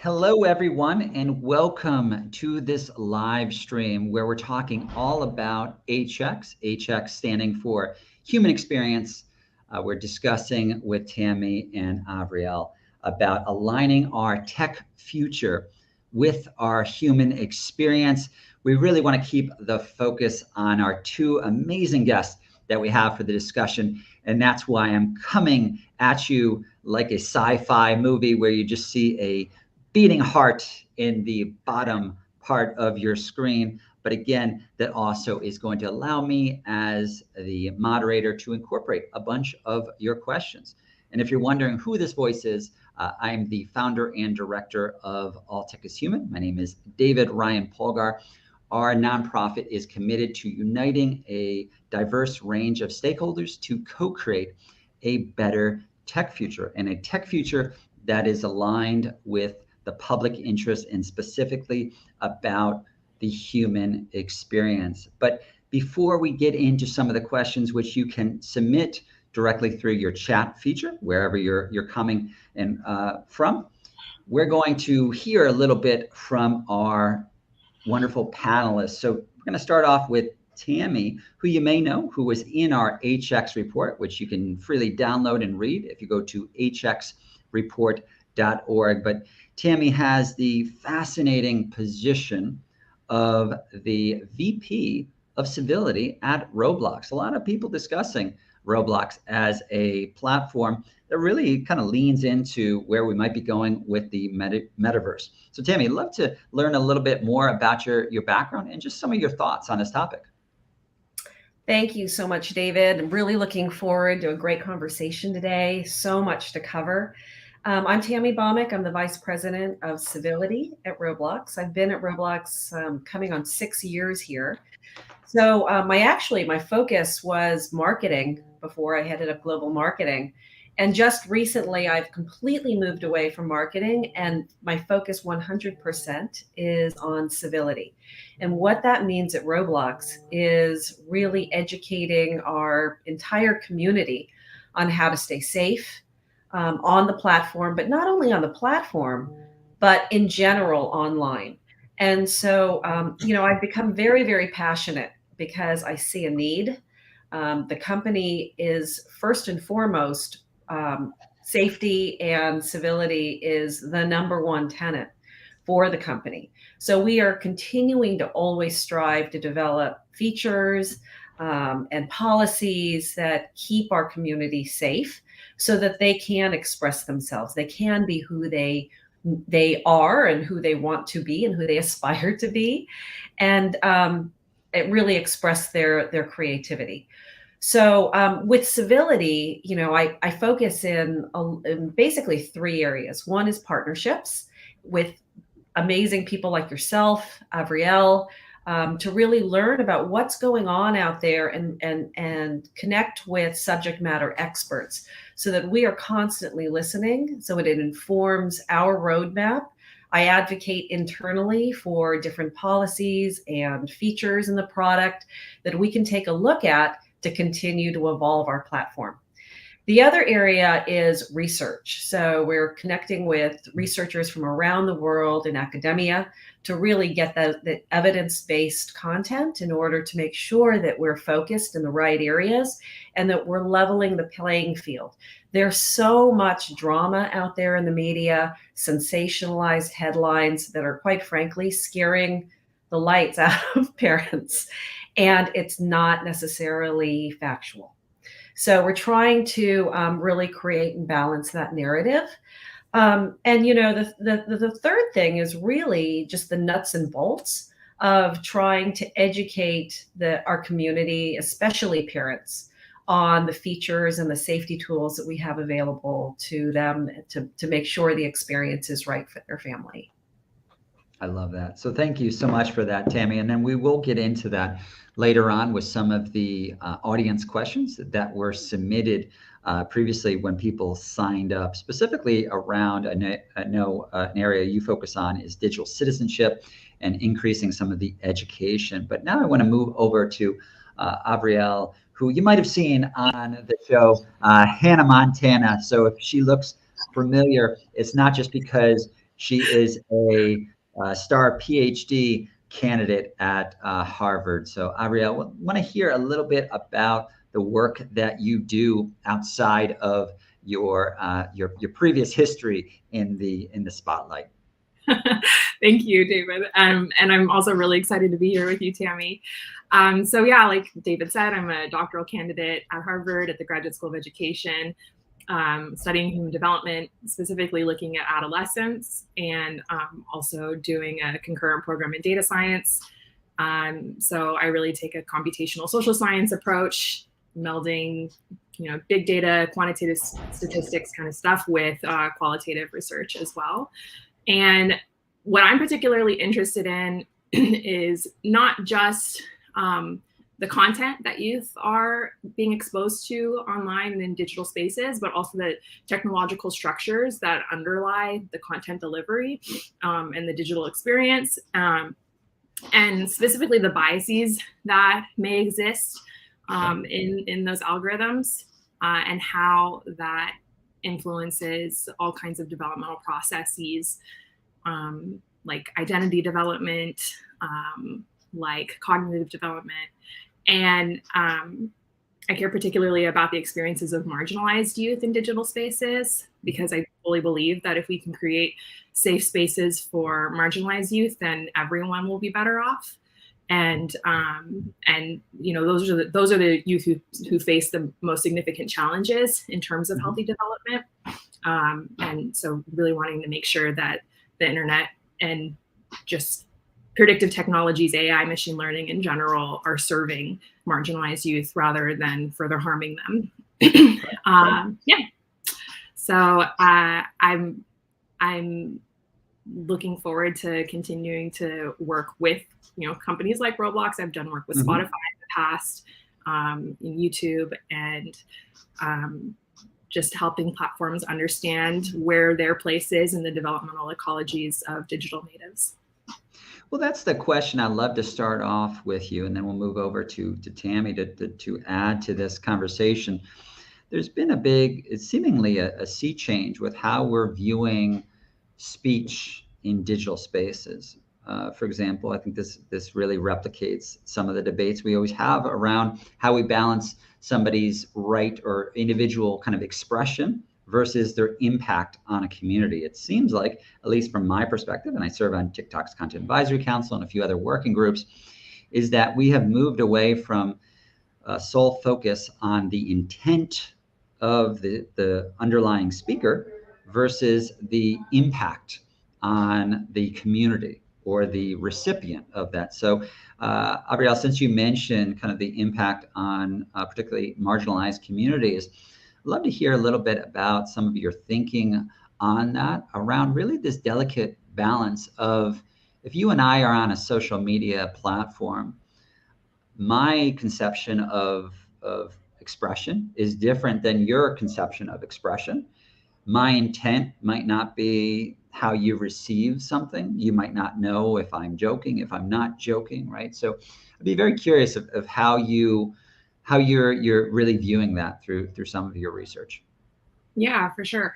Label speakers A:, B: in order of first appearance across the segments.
A: Hello, everyone, and welcome to this live stream where we're talking all about HX, HX standing for Human Experience. We're discussing with Tammy and Avriel about aligning our tech future with our human experience. We really want to keep the focus on our two amazing guests that we have for the discussion, and that's why I'm coming at you like a sci-fi movie where you just see a beating heart in the bottom part of your screen. But again, that also is going to allow me as the moderator to incorporate a bunch of your questions. And if you're wondering who this voice is, I'm the founder and director of All Tech is Human. My name is David Ryan Polgar. Our nonprofit is committed to uniting a diverse range of stakeholders to co-create a better tech future, and a tech future that is aligned with the public interest and specifically about the human experience. But before we get into some of the questions, which you can submit directly through your chat feature, wherever you're coming in from, we're going to hear a little bit from our wonderful panelists. So we're going to start off with Tammy, who you may know, who was in our HX report, which you can freely download and read if you go to hxreport.org. But Tammy has the fascinating position of the VP of Civility at Roblox. A lot of people discussing Roblox as a platform that really kind of leans into where we might be going with the metaverse. So Tammy, I'd love to learn a little bit more about your background and just some of your thoughts on this topic.
B: Thank you so much, David. I'm really looking forward to a great conversation today. So much to cover. I'm Tami Bhaumik. I'm the Vice President of Civility at Roblox. I've been at Roblox coming on 6 years here. So my focus was marketing before I headed up global marketing. And just recently, I've completely moved away from marketing, and my focus 100% is on civility. And what that means at Roblox is really educating our entire community on how to stay safe on the platform, but not only on the platform, but in general online. And so, I've become very, very passionate because I see a need. The company is first and foremost, safety and civility is the number one tenet for the company. So we are continuing to always strive to develop features and policies that keep our community safe so that they can express themselves. They can be who they are and who they want to be and who they aspire to be, and it really express their creativity. So with civility, I focus in basically 3 areas. One is partnerships with amazing people like yourself, Avriel, to really learn about what's going on out there and connect with subject matter experts so that we are constantly listening, so it informs our roadmap. I advocate internally for different policies and features in the product that we can take a look at to continue to evolve our platform. The other area is research. So we're connecting with researchers from around the world in academia to really get the evidence-based content in order to make sure that we're focused in the right areas and that we're leveling the playing field. There's so much drama out there in the media, sensationalized headlines that are quite frankly scaring the lights out of parents, and it's not necessarily factual. So we're trying to really create and balance that narrative. And the third thing is really just the nuts and bolts of trying to educate our community, especially parents, on the features and the safety tools that we have available to them to make sure the experience is right for their family.
A: I love that. So thank you so much for that, Tammy. And then we will get into that later on with some of the audience questions that were submitted previously when people signed up, specifically around, I know an area you focus on is digital citizenship and increasing some of the education. But now I want to move over to Avriel, who you might have seen on the show Hannah Montana. So if she looks familiar, it's not just because She is a star PhD candidate at Harvard. So Avriel, I want to hear a little bit about the work that you do outside of your previous history in the spotlight.
C: Thank you, David. And I'm also really excited to be here with you, Tammy. So yeah, like David said, I'm a doctoral candidate at Harvard at the Graduate School of Education, studying human development, specifically looking at adolescents, and also doing a concurrent program in data science. So I really take a computational social science approach, melding big data, quantitative statistics kind of stuff with qualitative research as well. And what I'm particularly interested in is not just the content that youth are being exposed to online and in digital spaces, but also the technological structures that underlie the content delivery and the digital experience, and specifically the biases that may exist in those algorithms, and how that influences all kinds of developmental processes, like identity development, like cognitive development. And I care particularly about the experiences of marginalized youth in digital spaces, because I fully believe that if we can create safe spaces for marginalized youth, then everyone will be better off. And those are the youth who face the most significant challenges in terms of healthy development. And so really wanting to make sure that the internet and just predictive technologies, AI, machine learning in general, are serving marginalized youth rather than further harming them. So I'm looking forward to continuing to work with companies like Roblox. I've done work with Spotify in the past, in YouTube, and just helping platforms understand where their place is in the developmental ecologies of digital natives.
A: Well, that's the question I'd love to start off with you, and then we'll move over to Tammy to add to this conversation. There's been seemingly a sea change with how we're viewing speech in digital spaces. For example, I think this really replicates some of the debates we always have around how we balance somebody's right or individual kind of expression versus their impact on a community. It seems like, at least from my perspective, and I serve on TikTok's Content Advisory Council and a few other working groups, is that we have moved away from sole focus on the intent of the underlying speaker versus the impact on the community or the recipient of that. So, Avriel, since you mentioned kind of the impact on particularly marginalized communities, I'd love to hear a little bit about some of your thinking on that, around really this delicate balance of, if you and I are on a social media platform, my conception of expression is different than your conception of expression. My intent might not be how you receive something. You might not know if I'm joking, if I'm not joking, right? So I'd be very curious of how you're really viewing that through some of your research.
C: Yeah, for sure.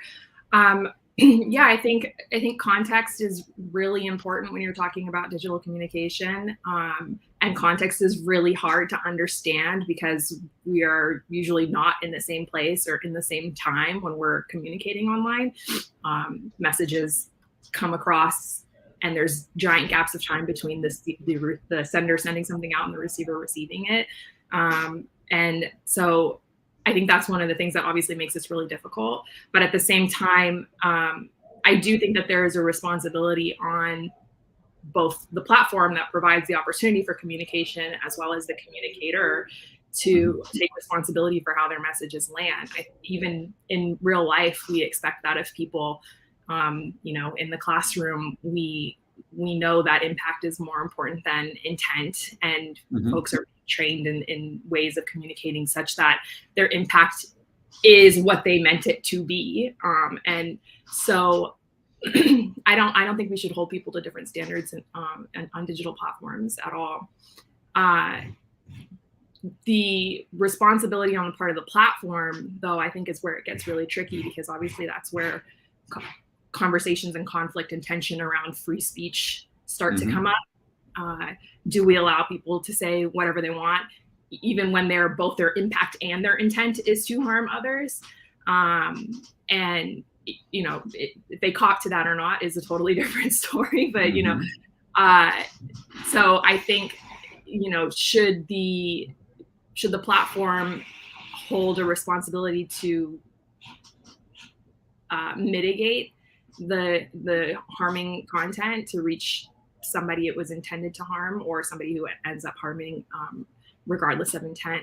C: Yeah, I think context is really important when you're talking about digital communication. And context is really hard to understand because we are usually not in the same place or in the same time when we're communicating online. Messages come across and there's giant gaps of time between the sender sending something out and the receiver receiving it. And so I think that's one of the things that obviously makes this really difficult. But at the same time, I do think that there is a responsibility on both the platform that provides the opportunity for communication as well as the communicator to take responsibility for how their messages land. Even in real life, we expect that of people. In the classroom, we know that impact is more important than intent, and folks are trained in ways of communicating such that their impact is what they meant it to be. And so I don't think we should hold people to different standards on digital platforms at all. The responsibility on the part of the platform, though, I think is where it gets really tricky, because obviously that's where conversations and conflict and tension around free speech start to come up? Do we allow people to say whatever they want, even when both their impact and their intent is to harm others? And if they cop to that or not is a totally different story. But so I think should the platform hold a responsibility to mitigate the harming content to reach somebody it was intended to harm, or somebody who ends up harming regardless of intent?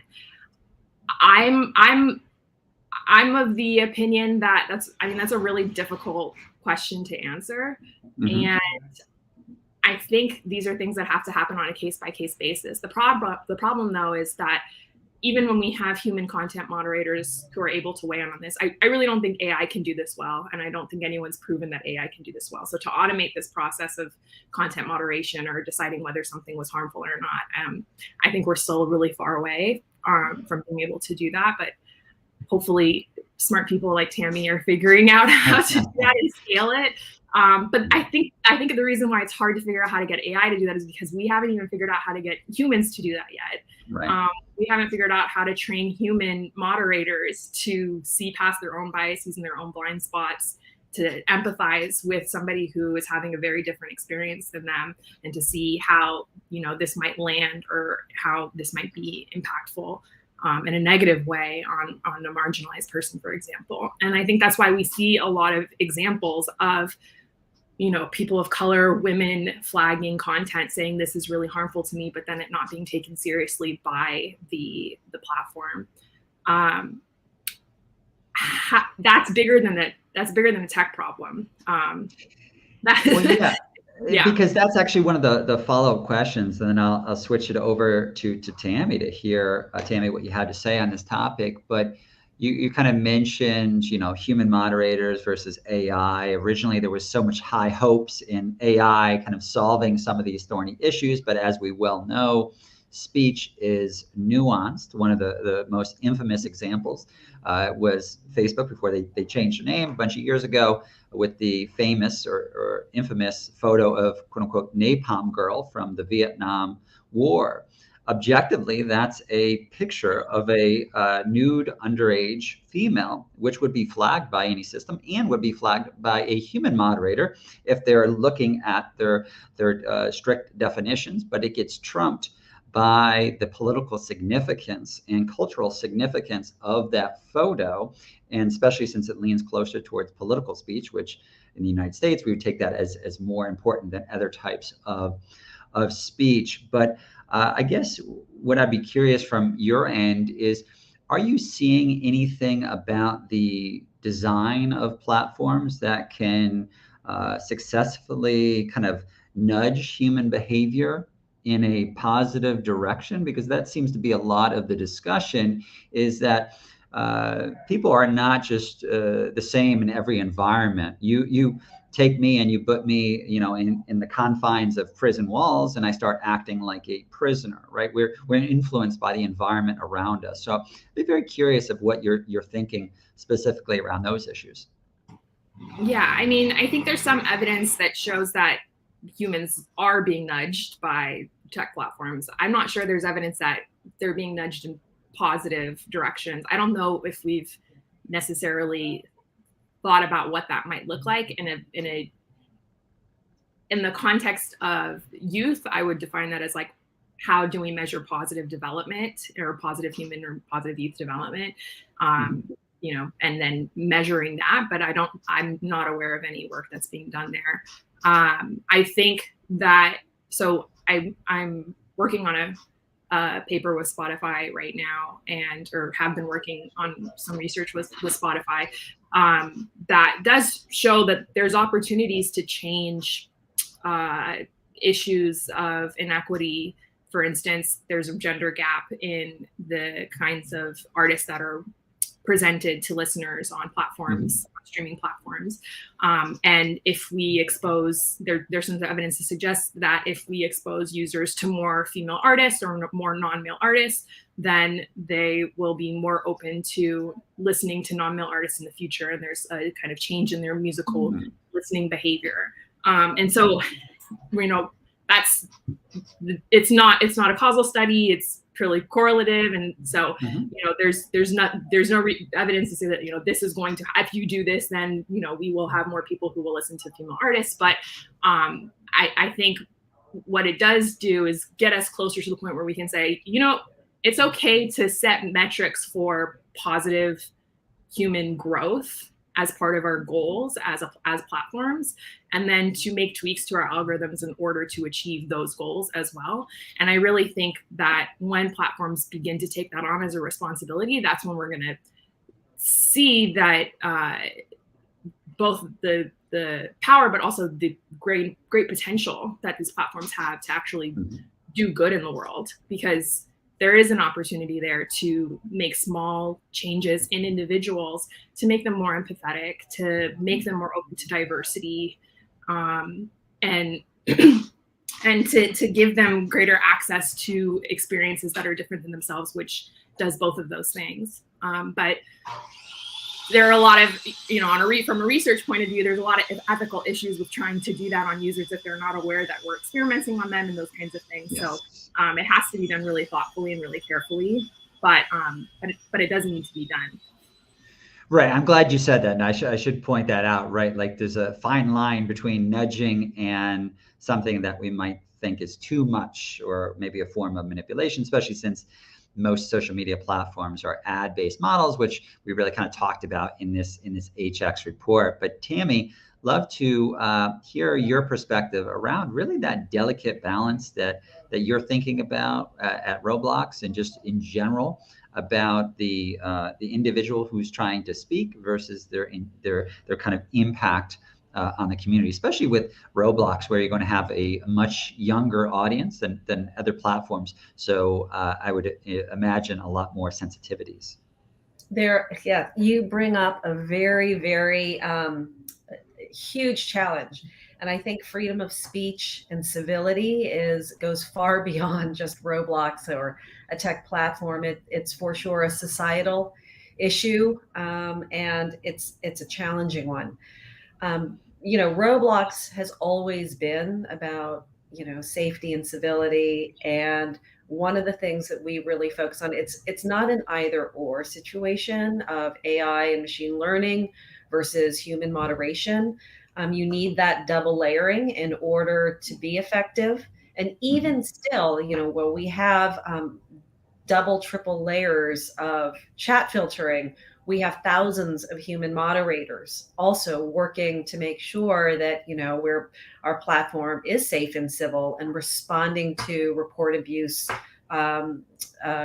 C: I'm of the opinion that that's a really difficult question to answer. And I think these are things that have to happen on a case-by-case basis. The problem though is that even when we have human content moderators who are able to weigh in on this, I really don't think AI can do this well. And I don't think anyone's proven that AI can do this well. So to automate this process of content moderation or deciding whether something was harmful or not, I think we're still really far away from being able to do that. But hopefully smart people like Tammy are figuring out how to do that and scale it. But I think the reason why it's hard to figure out how to get AI to do that is because we haven't even figured out how to get humans to do that yet.
A: Right.
C: We haven't figured out how to train human moderators to see past their own biases and their own blind spots, to empathize with somebody who is having a very different experience than them, and to see how this might land or how this might be impactful in a negative way on a marginalized person, for example. And I think that's why we see a lot of examples of people of color, women flagging content saying this is really harmful to me, but then it not being taken seriously by the platform. That's bigger than a tech problem.
A: Yeah. Because that's actually one of the follow-up questions, and then I'll switch it over to Tammy to hear, Tammy, what you had to say on this topic. But you kind of mentioned, human moderators versus AI. Originally, there was so much high hopes in AI kind of solving some of these thorny issues. But as we well know, speech is nuanced. One of the most infamous examples was Facebook before they changed their name a bunch of years ago, with the famous or infamous photo of quote unquote napalm girl from the Vietnam War. Objectively, that's a picture of a nude underage female, which would be flagged by any system and would be flagged by a human moderator if they're looking at their strict definitions, but it gets trumped by the political significance and cultural significance of that photo, and especially since it leans closer towards political speech, which in the United States, we would take that as more important than other types of speech. But I guess what I'd be curious from your end is, are you seeing anything about the design of platforms that can successfully kind of nudge human behavior in a positive direction? Because that seems to be a lot of the discussion, is that people are not just the same in every environment. You take me and you put me, in the confines of prison walls, and I start acting like a prisoner, right? We're influenced by the environment around us. So I'd be very curious of what you're thinking specifically around those issues.
C: Yeah, I mean, I think there's some evidence that shows that humans are being nudged by tech platforms. I'm not sure there's evidence that they're being nudged in positive directions. I don't know if we've necessarily thought about what that might look like in the context of youth. I would define that as like, how do we measure positive development or positive human or positive youth development? And then measuring that, but I'm not aware of any work that's being done there. I think that, so I'm working on a paper with Spotify right now, or have been working on some research with Spotify that does show that there's opportunities to change issues of inequity. For instance, there's a gender gap in the kinds of artists that are presented to listeners on platforms streaming platforms. And if we expose, there's some evidence to suggest that if we expose users to more female artists or more non-male artists, then they will be more open to listening to non-male artists in the future. And there's a kind of change in their musical listening behavior. And so, it's not a causal study. It's purely correlative. And so, there's no evidence to say that, this is going to, if you do this, then, we will have more people who will listen to female artists. But I think what it does do is get us closer to the point where we can say, it's okay to set metrics for positive human growth as part of our goals as platforms, and then to make tweaks to our algorithms in order to achieve those goals as well. And I really think that when platforms begin to take that on as a responsibility, that's when we're going to see that both the power, but also the great potential that these platforms have to actually do good in the world, because there is an opportunity there to make small changes in individuals, to make them more empathetic, to make them more open to diversity, and to give them greater access to experiences that are different than themselves, which does both of those things. But there are a lot of, from a research point of view, there's a lot of ethical issues with trying to do that on users if they're not aware that we're experimenting on them and those kinds of things. Yes. So it has to be done really thoughtfully and really carefully, but it does need to be done.
A: Right. I'm glad you said that. And I should point that out, right? Like there's a fine line between nudging and something that we might think is too much, or maybe a form of manipulation, especially since most social media platforms are ad-based models, which we really kind of talked about in this HX report. But Tammy, love to hear your perspective around really that delicate balance that you're thinking about at Roblox, and just in general about the individual who's trying to speak versus their kind of impact on the community, especially with Roblox, where you're going to have a much younger audience than other platforms. So I would imagine a lot more sensitivities.
B: You bring up a very, very huge challenge. And I think freedom of speech and civility goes far beyond just Roblox or a tech platform. It's for sure a societal issue, and it's a challenging one. Roblox has always been about, safety and civility. And one of the things that we really focus on, it's not an either or situation of AI and machine learning versus human moderation. You need that double layering in order to be effective. And even still, where we have double, triple layers of chat filtering, we have thousands of human moderators also working to make sure that, our platform is safe and civil and responding to report abuse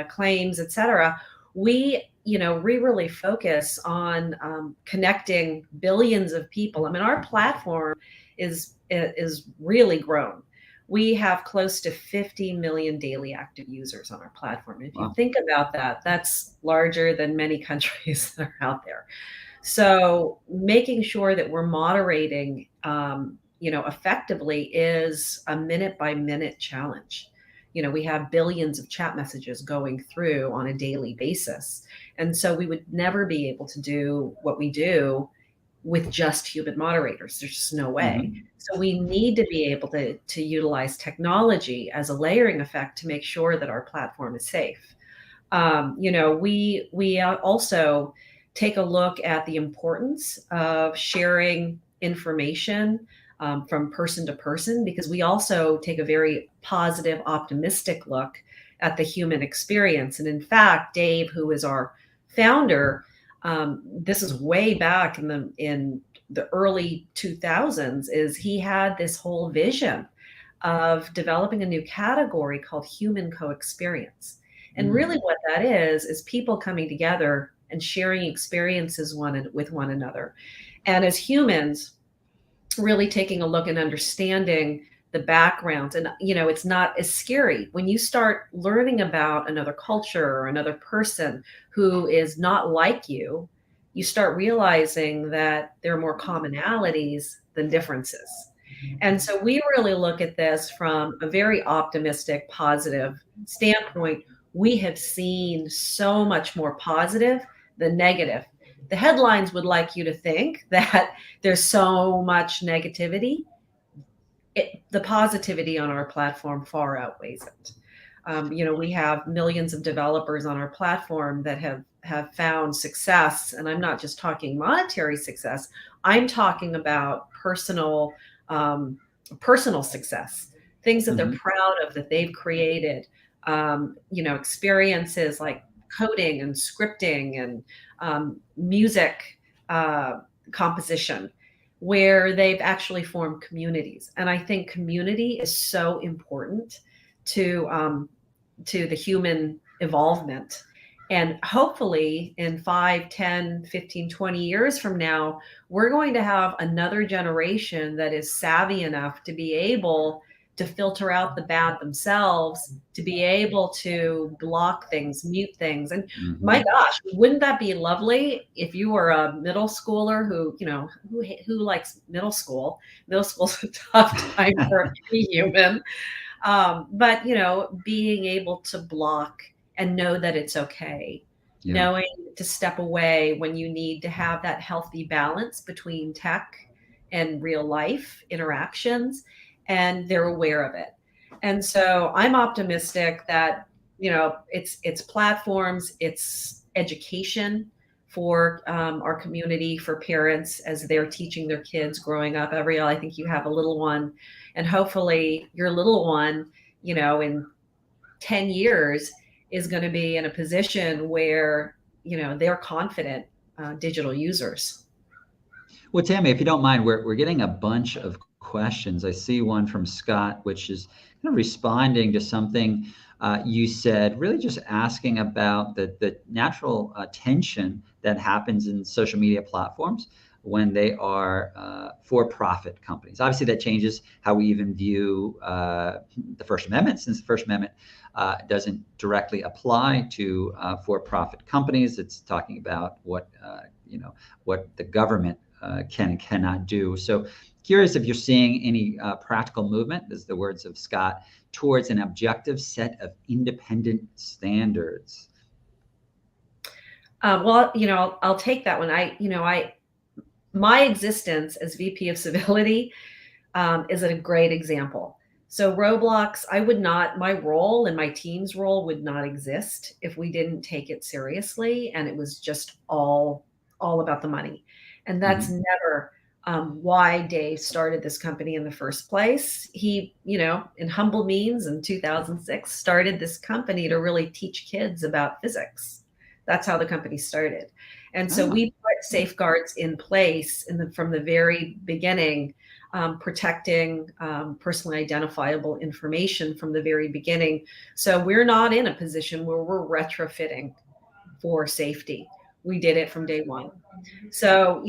B: claims, et cetera. We really focus on connecting billions of people. I mean, our platform is really grown. We have close to 50 million daily active users on our platform. If you think about that, that's larger than many countries that are out there. So making sure that we're moderating, effectively is a minute by minute challenge. We have billions of chat messages going through on a daily basis. And so we would never be able to do what we do with just human moderators. There's just no way. Mm-hmm. So we need to be able to utilize technology as a layering effect to make sure that our platform is safe. We also take a look at the importance of sharing information from person to person, because we also take a very positive, optimistic look at the human experience. And in fact, Dave, who is our founder, this is way back in the early 2000s, is he had this whole vision of developing a new category called human co-experience. And really what that is people coming together and sharing experiences with one another. And as humans, really taking a look and understanding the background. And, it's not as scary when you start learning about another culture or another person who is not like you. you start realizing that there are more commonalities than differences. And so we really look at this from a very optimistic, positive standpoint. We have seen so much more positive than negative. The headlines would like you to think that there's so much negativity. The positivity on our platform far outweighs it. We have millions of developers on our platform that have found success, and I'm not just talking monetary success. I'm talking about personal success, things that they're proud of that they've created. Experiences like coding and scripting and music composition, where they've actually formed communities. And I think community is so important to the human evolvement. And hopefully in 5, 10, 15, 20 years from now, we're going to have another generation that is savvy enough to be able to filter out the bad themselves, to be able to block things, mute things. And my gosh, wouldn't that be lovely if you were a middle schooler who likes middle school? Middle school's a tough time for any human. But being able to block and know that it's okay, knowing to step away when you need to have that healthy balance between tech and real life interactions, and they're aware of it. And so I'm optimistic that, it's platforms, it's education for our community, for parents as they're teaching their kids growing up. Avriel, I think you have a little one, and hopefully your little one, in 10 years is going to be in a position where, they're confident digital users.
A: Well, Tammy, if you don't mind, we're getting a bunch of questions. I see one from Scott, which is kind of responding to something you said, really just asking about the natural tension that happens in social media platforms when they are for-profit companies. Obviously, that changes how we even view the First Amendment, since the First Amendment doesn't directly apply to for-profit companies. It's talking about what the government can and cannot do. So curious if you're seeing any practical movement, this is the words of Scott, towards an objective set of independent standards.
B: Well, I'll take that one. My existence as VP of Civility is a great example. So Roblox, my role and my team's role would not exist if we didn't take it seriously and it was just all about the money. And that's never why Dave started this company in the first place. He, in humble means in 2006, started this company to really teach kids about physics. That's how the company started. And so we put safeguards in place from the very beginning, protecting personally identifiable information from the very beginning. So we're not in a position where we're retrofitting for safety. We did it from day one. So,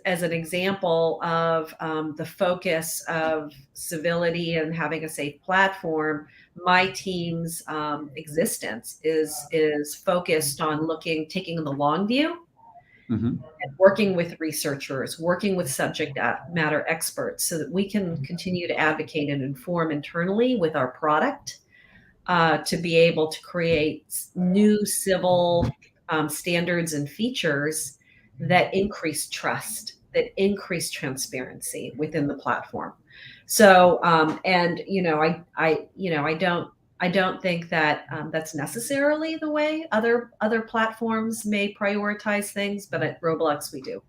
B: as an example of the focus of civility and having a safe platform, my team's existence is focused on taking the long view, and working with researchers, working with subject matter experts so that we can continue to advocate and inform internally with our product to be able to create new civil standards and features that increase trust, that increase transparency within the platform. So, I don't think that that's necessarily the way other platforms may prioritize things, but at Roblox we do.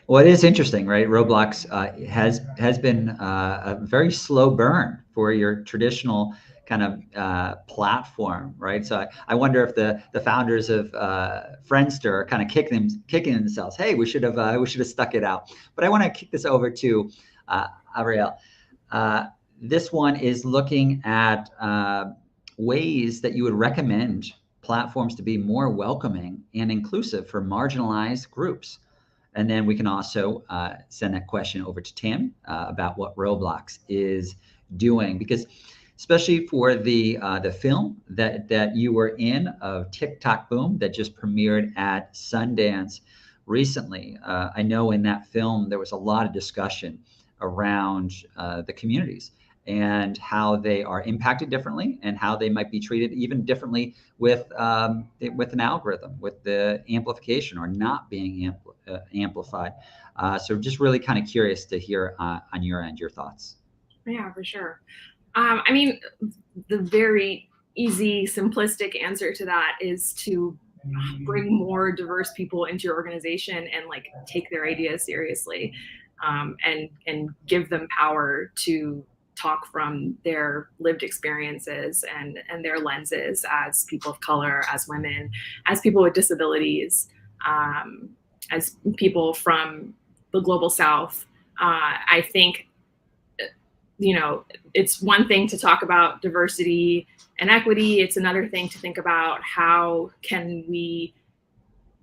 A: Well, it is interesting, right? Roblox has been a very slow burn for your traditional kind of platform, right? So I wonder if the founders of Friendster are kind of kicking themselves. Hey, we should have stuck it out. But I want to kick this over to Ariel. This one is looking at ways that you would recommend platforms to be more welcoming and inclusive for marginalized groups. And then we can also send that question over to Tim about what Roblox is doing, because especially for the film that you were in of TikTok Boom that just premiered at Sundance, recently. I know in that film there was a lot of discussion around the communities and how they are impacted differently and how they might be treated even differently with an algorithm, with the amplification or not being amplified. So just really kind of curious to hear on your end, your thoughts.
C: Yeah, for sure. I mean, the very easy, simplistic answer to that is to bring more diverse people into your organization and like take their ideas seriously, and give them power to talk from their lived experiences and their lenses as people of color, as women, as people with disabilities, as people from the global South. I think, you know, it's one thing to talk about diversity and equity. It's another thing to think about how can we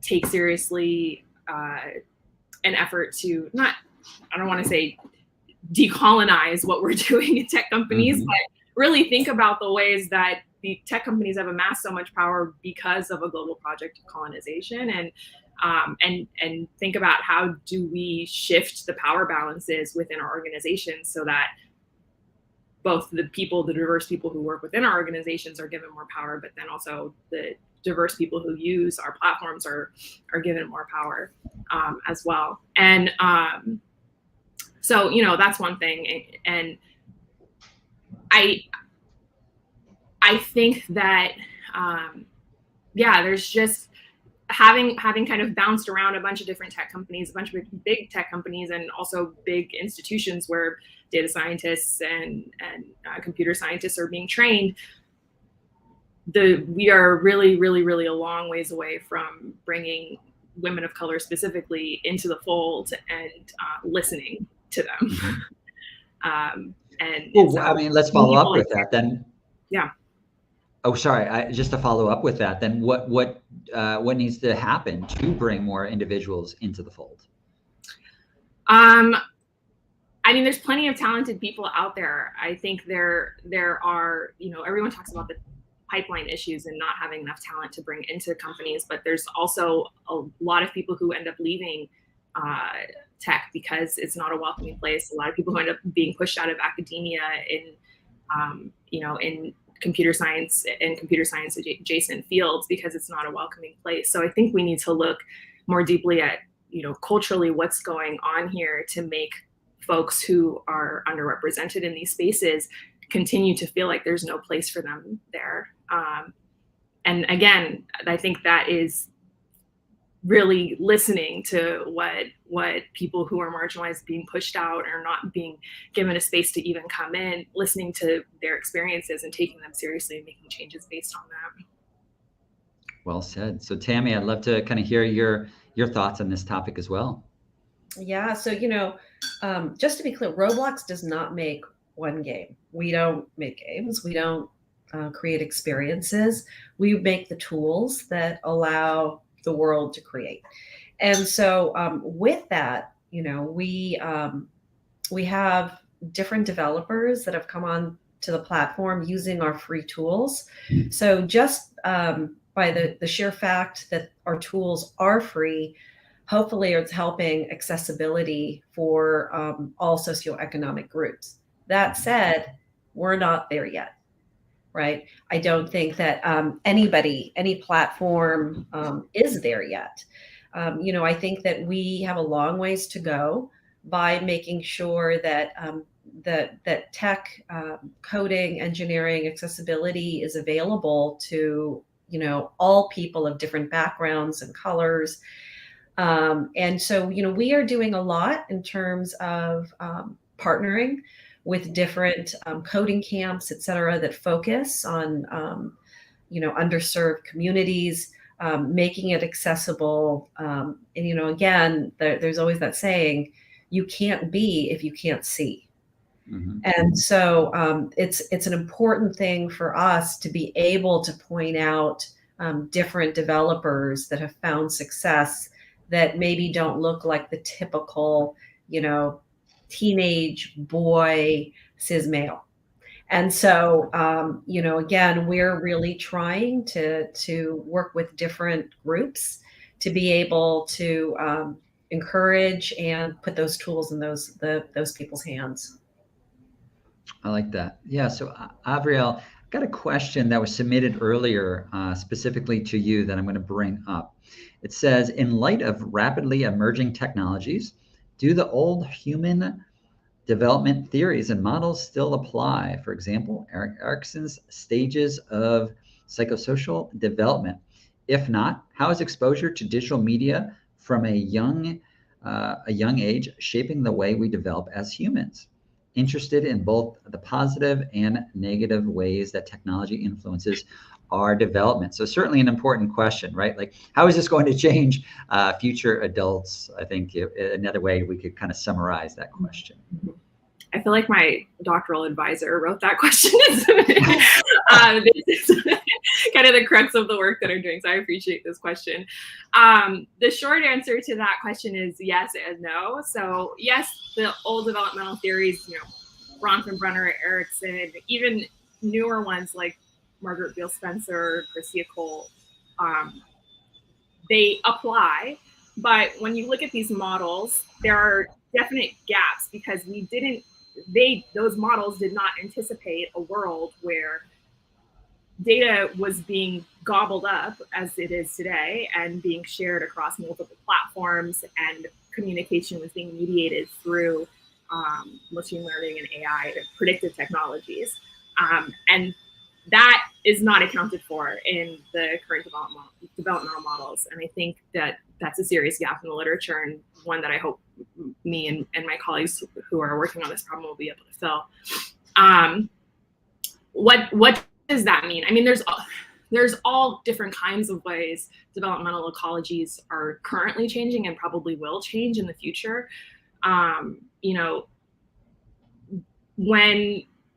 C: take seriously an effort to not, I don't want to say decolonize what we're doing in tech companies, but really think about the ways that the tech companies have amassed so much power because of a global project of colonization, and think about how do we shift the power balances within our organizations so that both the diverse people who work within our organizations are given more power, but then also the diverse people who use our platforms are given more power as well. And so, you know, that's one thing. And I think that, yeah, there's just having kind of bounced around a bunch of different tech companies, a bunch of big tech companies, and also big institutions where data scientists and computer scientists are being trained. We are really, really, really a long ways away from bringing women of color specifically into the fold and listening to them.
A: Well, so, I mean, let's follow up with that then.
C: Yeah.
A: Oh, sorry. Just to follow up with that, then what needs to happen to bring more individuals into the fold?
C: I mean, there's plenty of talented people out there. I think there are, you know, everyone talks about the pipeline issues and not having enough talent to bring into companies, but there's also a lot of people who end up leaving tech because it's not a welcoming place. A lot of people who end up being pushed out of academia in, you know, in computer science and computer science adjacent fields because it's not a welcoming place. So I think we need to look more deeply at, you know, culturally what's going on here to make folks who are underrepresented in these spaces continue to feel like there's no place for them there. And again, I think that is really listening to what people who are marginalized, being pushed out or not being given a space to even come in, listening to their experiences and taking them seriously and making changes based on that.
A: Well said. So Tammy, I'd love to kind of hear your thoughts on this topic as well.
B: Yeah. So, you know, just to be clear, Roblox does not make one game. We don't make games. We don't create experiences. We make the tools that allow the world to create. And so with that, you know, we have different developers that have come on to the platform using our free tools. So just by the sheer fact that our tools are free, hopefully it's helping accessibility for all socioeconomic groups. That said, we're not there yet, right? I don't think that any platform is there yet. You know, I think that we have a long ways to go by making sure that that tech, coding, engineering, accessibility is available to, you know, all people of different backgrounds and colors. And so, you know, we are doing a lot in terms of partnering with different coding camps, et cetera, that focus on, you know, underserved communities, making it accessible. And, you know, again, there's always that saying, you can't be if you can't see. Mm-hmm. And so it's an important thing for us to be able to point out different developers that have found success that maybe don't look like the typical, you know, teenage boy cis male. And so, you know, again, we're really trying to work with different groups to be able to encourage and put those tools in those people's hands.
A: I like that. Yeah. So Avriel, I've got a question that was submitted earlier, specifically to you, that I'm going to bring up. It says, in light of rapidly emerging technologies, do the old human development theories and models still apply? For example, Erikson's stages of psychosocial development. If not, how is exposure to digital media from a young age shaping the way we develop as humans? Interested in both the positive and negative ways that technology influences our development. So certainly an important question, right? Like, how is this going to change future adults? I think another way we could kind of summarize that question.
C: I feel like my doctoral advisor wrote that question. This is kind of the crux of the work that I'm doing, so I appreciate this question. The short answer to that question is yes and no. So yes, the old developmental theories, Bronfenbrenner, Erikson, even newer ones like Margaret Beale Spencer, Christia Cole, they apply. But when you look at these models, there are definite gaps because those models did not anticipate a world where data was being gobbled up as it is today and being shared across multiple platforms, and communication was being mediated through machine learning and AI, predictive technologies. And that is not accounted for in the current developmental models. And I think that that's a serious gap in the literature, and one that I hope me and my colleagues who are working on this problem will be able to fill. What does that mean? I mean, there's all different kinds of ways developmental ecologies are currently changing and probably will change in the future.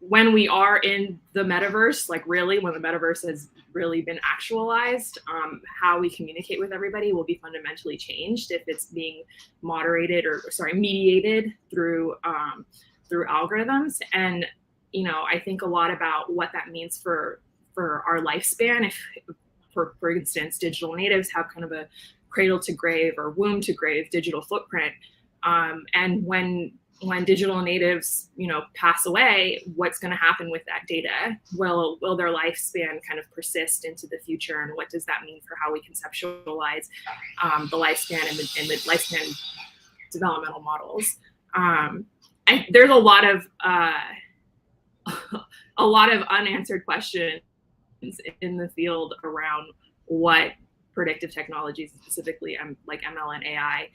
C: When we are in the metaverse, like really when the metaverse has really been actualized, how we communicate with everybody will be fundamentally changed if it's being mediated through algorithms. And I think a lot about what that means for our lifespan. If, for instance, digital natives have kind of a cradle to grave or womb to grave digital footprint, and when digital natives, pass away, what's going to happen with that data? Will their lifespan kind of persist into the future, and what does that mean for how we conceptualize the lifespan and the lifespan developmental models? There's a lot of unanswered questions in the field around what predictive technologies, specifically like ML and AI,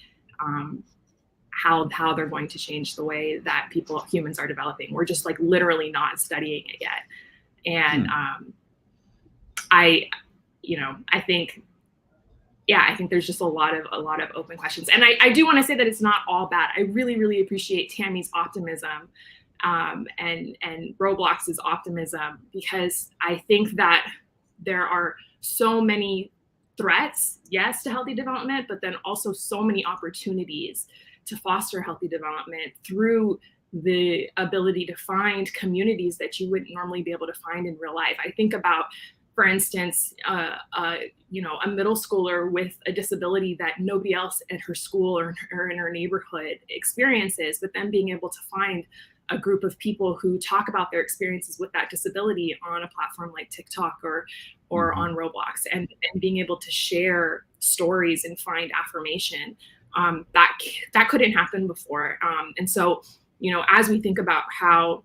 C: how they're going to change the way that humans are developing. We're just like literally not studying it yet. And I think there's just a lot of open questions. And I do want to say that it's not all bad. I really, really appreciate Tammy's optimism and Roblox's optimism, because I think that there are so many threats, yes, to healthy development, but then also so many opportunities to foster healthy development through the ability to find communities that you wouldn't normally be able to find in real life. I think about, for instance, a middle schooler with a disability that nobody else at her school or in her neighborhood experiences, but then being able to find a group of people who talk about their experiences with that disability on a platform like TikTok or on Roblox, and being able to share stories and find affirmation. That couldn't happen before. And so, as we think about how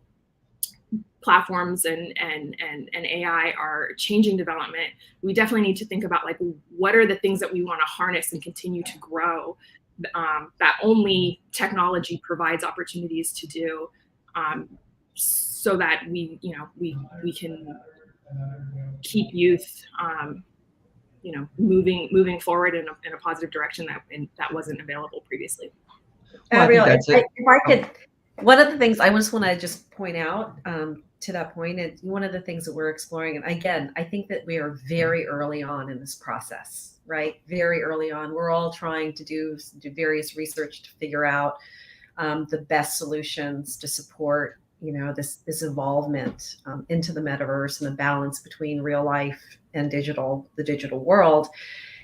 C: platforms and AI are changing development, we definitely need to think about like, what are the things that we want to harness and continue to grow, that only technology provides opportunities to do, so that we can keep youth moving forward in a positive direction that wasn't available previously.
B: Ariel, if I could, one of the things I just want to point out to that point, and one of the things that we're exploring, and again, I think that we are very early on in this process, right? Very early on. We're all trying to do various research to figure out the best solutions to support this involvement into the metaverse and the balance between real life and the digital world.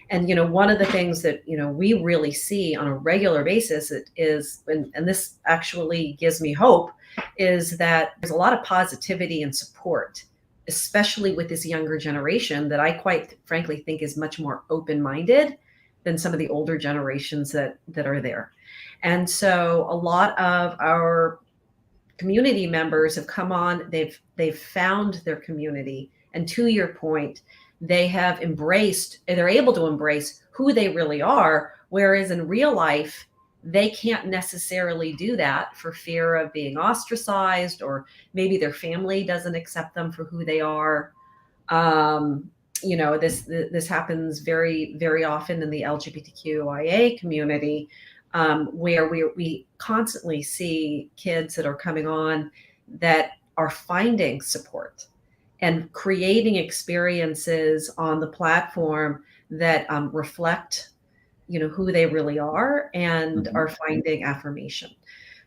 B: And, one of the things that, we really see on a regular basis is, and this actually gives me hope, is that there's a lot of positivity and support, especially with this younger generation that I quite frankly think is much more open-minded than some of the older generations that are there. And so a lot of our community members have come on, they've found their community. And to your point, they're able to embrace who they really are. Whereas in real life, they can't necessarily do that for fear of being ostracized, or maybe their family doesn't accept them for who they are. This happens very, very often in the LGBTQIA community, where we constantly see kids that are coming on that are finding support and creating experiences on the platform that reflect, who they really are, and are finding affirmation.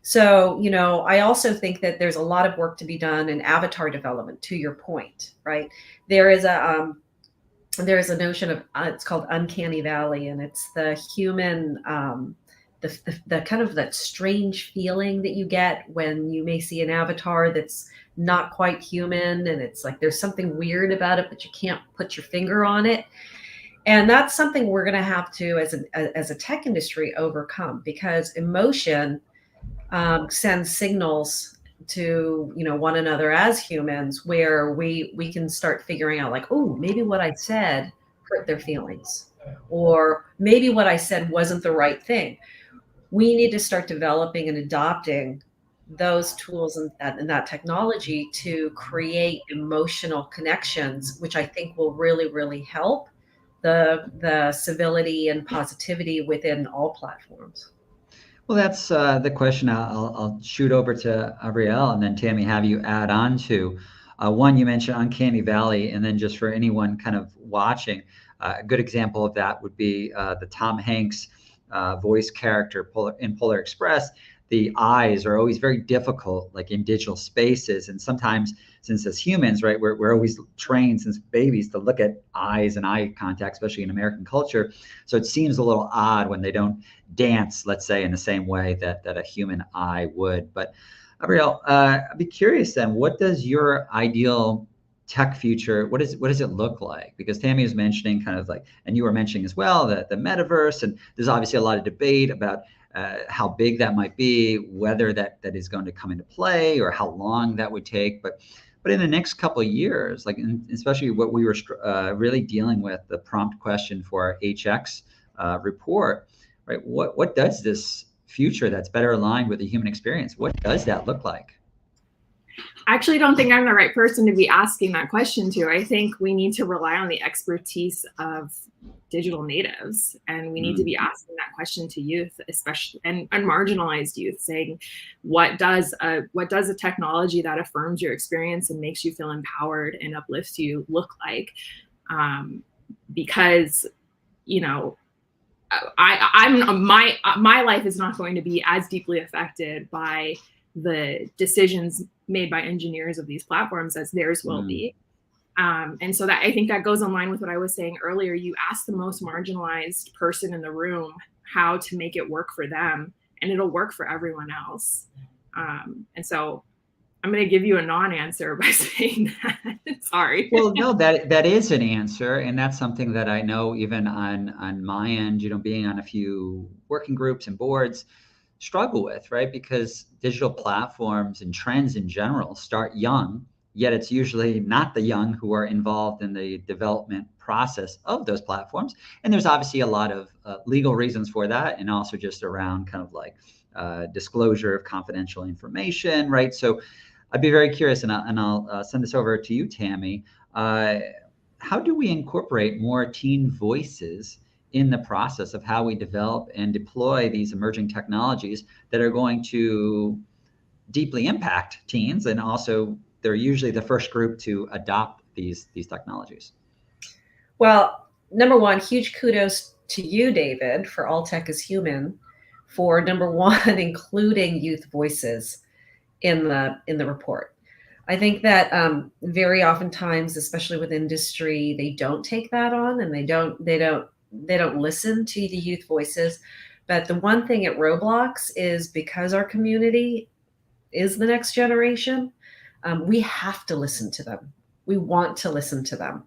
B: So, I also think that there's a lot of work to be done in avatar development, to your point, right? There is a notion of, it's called uncanny valley, and it's the human, the kind of that strange feeling that you get when you may see an avatar that's not quite human, and it's like there's something weird about it, but you can't put your finger on it. And that's something we're going to have to, as a tech industry, overcome, because emotion sends signals to one another as humans, where we can start figuring out, like, oh, maybe what I said hurt their feelings, or maybe what I said wasn't the right thing. We need to start developing and adopting those tools and that technology to create emotional connections, which I think will really, really help the civility and positivity within all platforms.
A: Well, that's the question I'll shoot over to Avriel, and then Tammy, have you add on to. One, you mentioned uncanny valley, and then just for anyone kind of watching, a good example of that would be the Tom Hanks voice character in Polar Express. The eyes are always very difficult, like in digital spaces. And sometimes, since as humans, right, we're always trained since babies to look at eyes and eye contact, especially in American culture. So it seems a little odd when they don't dance, let's say, in the same way that a human eye would. But Ariel, I'd be curious then, what does your ideal tech future, what does it look like? Because Tammy was mentioning kind of like, and you were mentioning as well, the metaverse, and there's obviously a lot of debate about how big that might be, whether that is going to come into play, or how long that would take. But in the next couple of years, like especially what we were really dealing with, the prompt question for our HX report, right? What does this future that's better aligned with the human experience, what does that look like?
C: I actually don't think I'm the right person to be asking that question to. I think we need to rely on the expertise of digital natives, and we need to be asking that question to youth, especially and marginalized youth, saying, what does a technology that affirms your experience and makes you feel empowered and uplifts you look like? Because my life is not going to be as deeply affected by the decisions made by engineers of these platforms as theirs will be. And so that, I think that goes in line with what I was saying earlier. You ask the most marginalized person in the room how to make it work for them, and it'll work for everyone else. And so I'm going to give you a non-answer by saying that. Sorry.
A: Well, no, that is an answer. And that's something that I know even on my end, being on a few working groups and boards, struggle with, right? Because digital platforms and trends in general start young, yet it's usually not the young who are involved in the development process of those platforms. And there's obviously a lot of legal reasons for that, and also just around kind of like disclosure of confidential information, right? So I'd be very curious, and I'll send this over to you, Tammy. How do we incorporate more teen voices in the process of how we develop and deploy these emerging technologies that are going to deeply impact teens, and also they're usually the first group to adopt these technologies?
B: Well, number one, huge kudos to you, David, for All Tech is Human, for number one, including youth voices in the report. I think that very oftentimes, especially with industry, they don't take that on, and they don't listen to the youth voices. But the one thing at Roblox is, because our community is the next generation, we have to listen to them. We want to listen to them.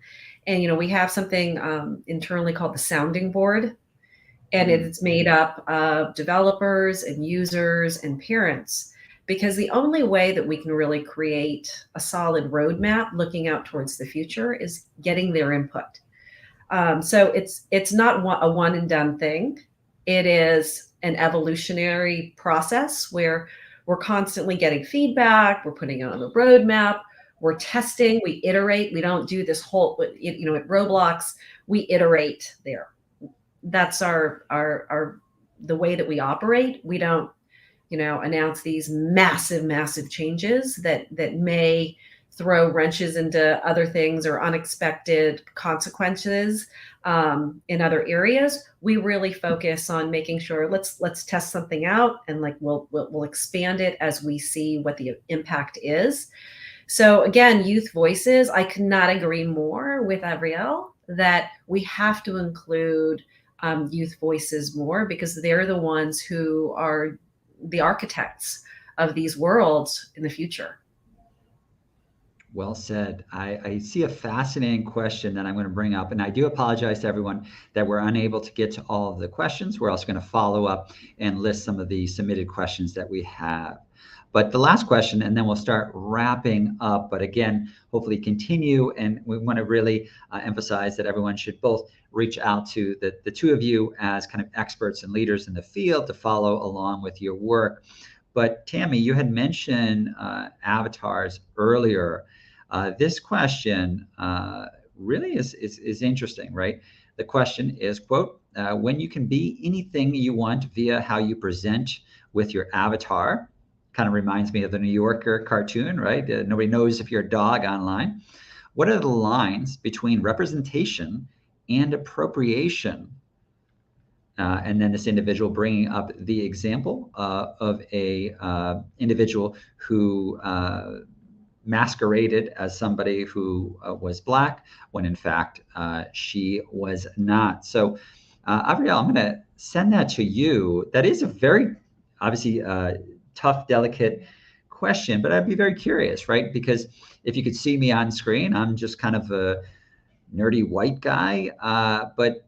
B: And, we have something internally called the sounding board, and it's made up of developers and users and parents, because the only way that we can really create a solid roadmap looking out towards the future is getting their input. So it's not a one and done thing. It is an evolutionary process where we're constantly getting feedback. We're putting it on the roadmap. We're testing. We iterate. We don't do this whole, at Roblox, we iterate there. That's the way that we operate. We don't, announce these massive changes that may throw wrenches into other things or unexpected consequences in other areas. We really focus on making sure let's test something out, and we'll expand it as we see what the impact is. So again, youth voices, I could not agree more with Avriel that we have to include youth voices more, because they're the ones who are the architects of these worlds in the future.
A: Well said. I see a fascinating question that I'm going to bring up, and I do apologize to everyone that we're unable to get to all of the questions. We're also going to follow up and list some of the submitted questions that we have. But the last question, and then we'll start wrapping up. But again, hopefully continue. And we want to really emphasize that everyone should both reach out to the two of you as kind of experts and leaders in the field to follow along with your work. But Tammy, you had mentioned avatars earlier. This question really is interesting, right? The question is, quote, when you can be anything you want via how you present with your avatar. Kind of reminds me of the New Yorker cartoon, right? Nobody knows if you're a dog online. What are the lines between representation and appropriation? And then this individual bringing up the example of a individual who masqueraded as somebody who was Black, when in fact she was not. So Avriel, I'm going to send that to you. That is a very, obviously, tough, delicate question, but I'd be very curious, right? Because if you could see me on screen, I'm just kind of a nerdy white guy, but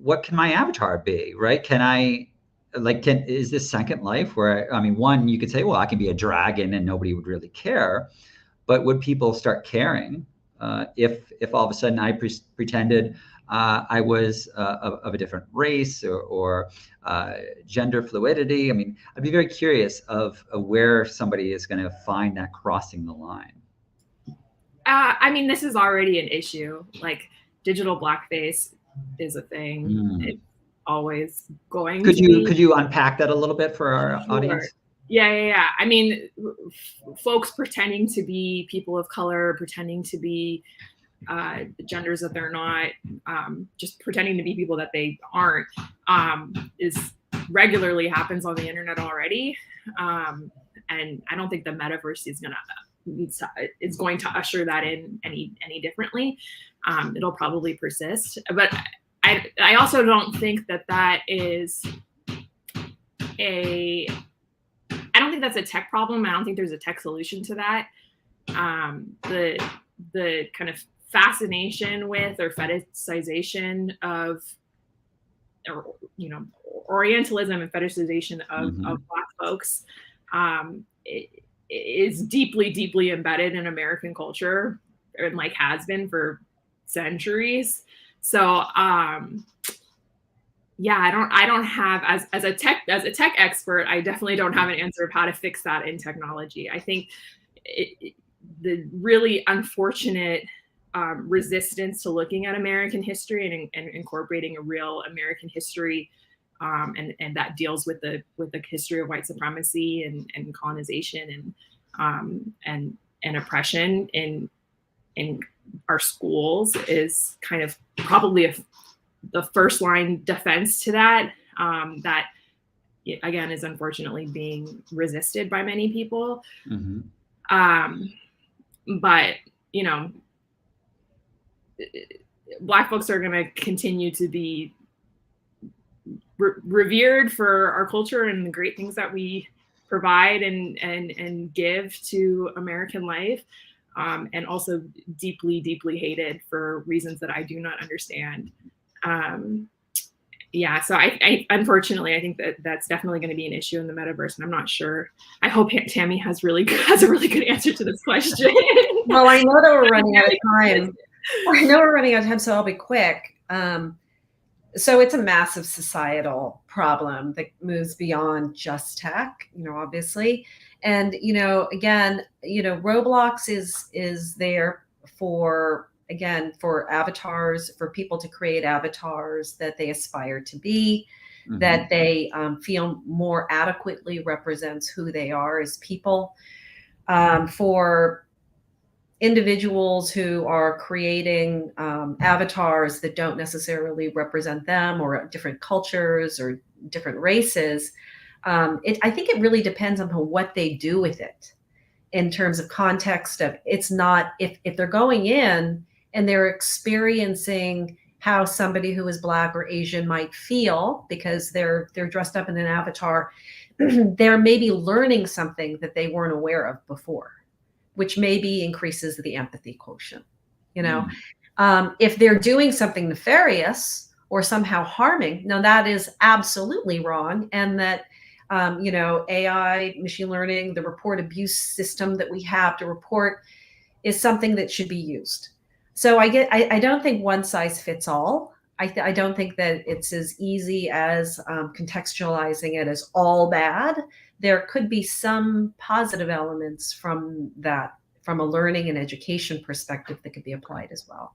A: what can my avatar be, right? Is this Second Life where, one, you could say, well, I can be a dragon and nobody would really care, but would people start caring if all of a sudden I pretended I was of a different race or gender fluidity? I'd be very curious of where somebody is going to find that crossing the line.
C: This is already an issue. Like, digital blackface is a thing. It's always going to be. Could
A: you unpack that a little bit for our audience?
C: Yeah. Folks pretending to be people of color, pretending to be genders that they're not, just pretending to be people that they aren't, is regularly happens on the internet already. And I don't think the metaverse is going to usher that in any differently. It'll probably persist, but I also don't think that is I don't think that's a tech problem. I don't think there's a tech solution to that. The kind of fascination with or fetishization of, Orientalism and fetishization of Black folks is deeply embedded in American culture, and has been for centuries. So I don't have, as a tech expert, I definitely don't have an answer of how to fix that in technology. I think the really unfortunate resistance to looking at American history and incorporating a real American history, and that deals with the history of white supremacy and colonization and oppression in our schools is kind of probably the first line defense to that. That again is unfortunately being resisted by many people. But Black folks are going to continue to be revered for our culture and the great things that we provide and give to American life, and also deeply, deeply hated for reasons that I do not understand. Yeah, so I unfortunately, I think that that's definitely going to be an issue in the metaverse, and I'm not sure. I hope Tammy has a really good answer to this question.
B: Well, I know that we're running out of time. So I'll be quick. So it's a massive societal problem that moves beyond just tech, obviously. And, again, Roblox is there for avatars, for people to create avatars that they aspire to be, mm-hmm. that they feel more adequately represents who they are as people. For individuals who are creating avatars that don't necessarily represent them, or different cultures or different races, I think it really depends on what they do with it in terms of context of, it's not, if they're going in and they're experiencing how somebody who is Black or Asian might feel because they're dressed up in an avatar, they're maybe learning something that they weren't aware of before, which maybe increases the empathy quotient. If they're doing something nefarious or somehow harming, now that is absolutely wrong. And that, AI, machine learning, the report abuse system that we have to report is something that should be used. So I don't think one size fits all. I don't think that it's as easy as contextualizing it as all bad. There could be some positive elements from that, from a learning and education perspective, that could be applied as well.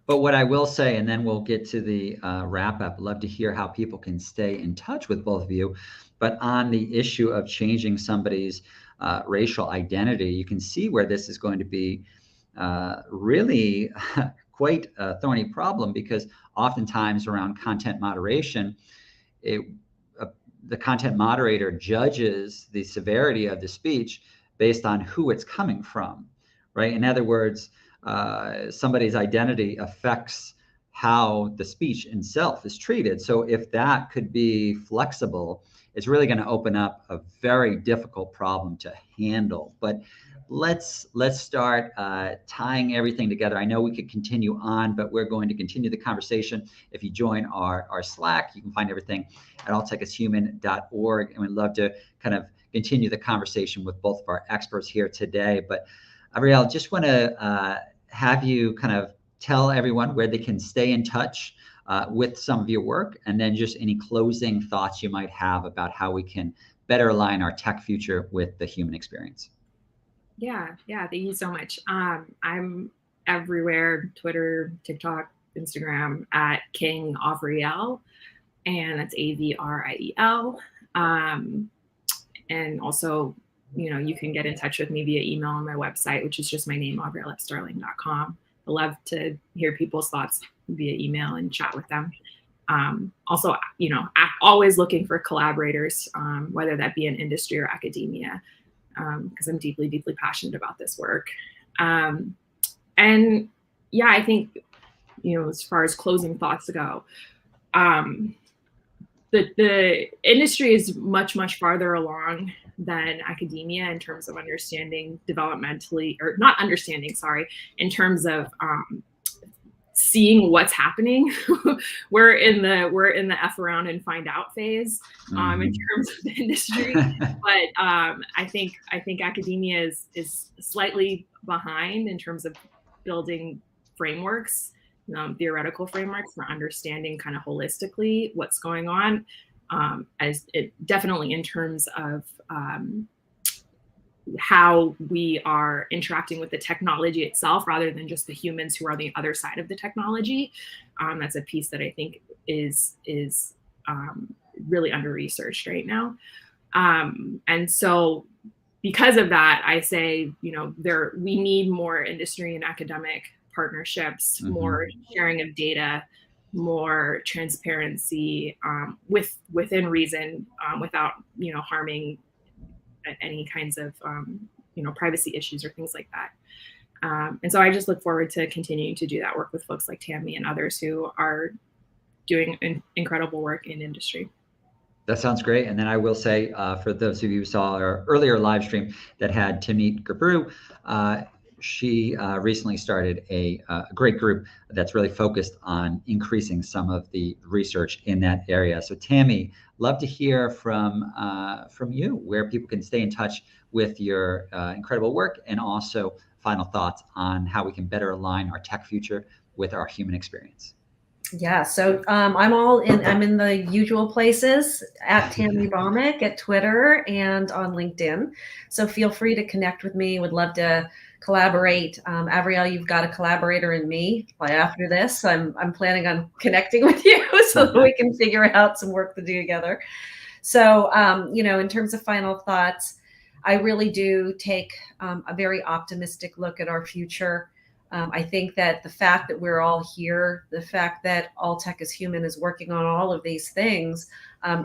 A: But what I will say, and then we'll get to the wrap up, love to hear how people can stay in touch with both of you. But on the issue of changing somebody's racial identity, you can see where this is going to be really quite a thorny problem, because oftentimes around content moderation, the content moderator judges the severity of the speech based on who it's coming from, right? In other words, somebody's identity affects how the speech itself is treated. So if that could be flexible, it's really going to open up a very difficult problem to handle. But let's start tying everything together. I know we could continue on, but we're going to continue the conversation. If you join our Slack, you can find everything at alltechishuman.org, and we'd love to kind of continue the conversation with both of our experts here today. But Avriel, just want to have you kind of tell everyone where they can stay in touch with some of your work, and then just any closing thoughts you might have about how we can better align our tech future with the human experience.
C: Yeah, thank you so much. I'm everywhere: Twitter, TikTok, Instagram, at King Avriel, and that's Avriel. And also, you can get in touch with me via email on my website, which is just my name, avrielepsdarling.com. I love to hear people's thoughts via email and chat with them. Also, always looking for collaborators, whether that be in industry or academia, because I'm deeply, deeply passionate about this work. And yeah, I think, as far as closing thoughts go, the industry is much, much farther along than academia in terms of understanding developmentally, or not understanding, sorry, in terms of seeing what's happening. we're in the F around and find out phase in terms of the industry. But I think academia is slightly behind in terms of building frameworks, theoretical frameworks for understanding kind of holistically what's going on, as it definitely in terms of how we are interacting with the technology itself, rather than just the humans who are on the other side of the technology. That's a piece that I think is really under-researched right now. And so because of that, I say, we need more industry and academic partnerships, more sharing of data, more transparency, within reason, without harming any kinds of privacy issues or things like that. And so I just look forward to continuing to do that work with folks like Tammy and others who are doing incredible work in industry.
A: That sounds great. And then I will say, for those of you who saw our earlier live stream that had Tami Bhaumik, she recently started a great group that's really focused on increasing some of the research in that area. So Tammy, love to hear from you, where people can stay in touch with your incredible work, and also final thoughts on how we can better align our tech future with our human experience.
B: Yeah, so I'm in the usual places at Tami Bhaumik at Twitter and on LinkedIn. So feel free to connect with me. Would love to collaborate. Avriel, you've got a collaborator in me. After this, I'm planning on connecting with you so that we can figure out some work to do together. So, in terms of final thoughts, I really do take a very optimistic look at our future. I think that the fact that we're all here, the fact that All Tech is Human is working on all of these things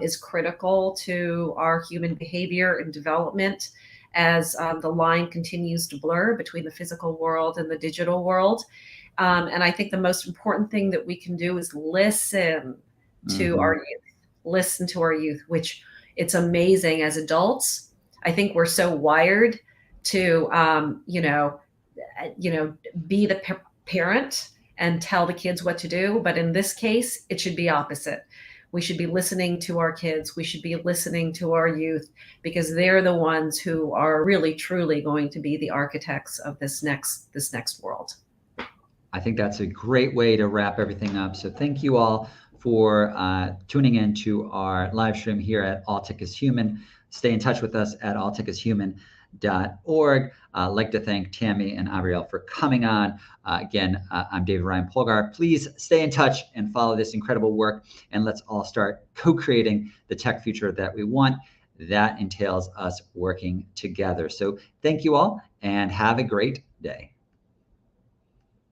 B: is critical to our human behavior and development as the line continues to blur between the physical world and the digital world. And I think the most important thing that we can do is listen to our youth, listen to our youth, which it's amazing as adults. I think we're so wired to, be the parent and tell the kids what to do. But in this case, it should be opposite. We should be listening to our kids. We should be listening to our youth, because they're the ones who are really, truly going to be the architects of this next world.
A: I think that's a great way to wrap everything up. So thank you all for tuning in to our live stream here at All Tech is Human. Stay in touch with us at alltechishuman.org. I'd like to thank Tammy and Ariel for coming on. Again, I'm David Ryan Polgar. Please stay in touch and follow this incredible work, and let's all start co-creating the tech future that we want. That entails us working together. So thank you all, and have a great day.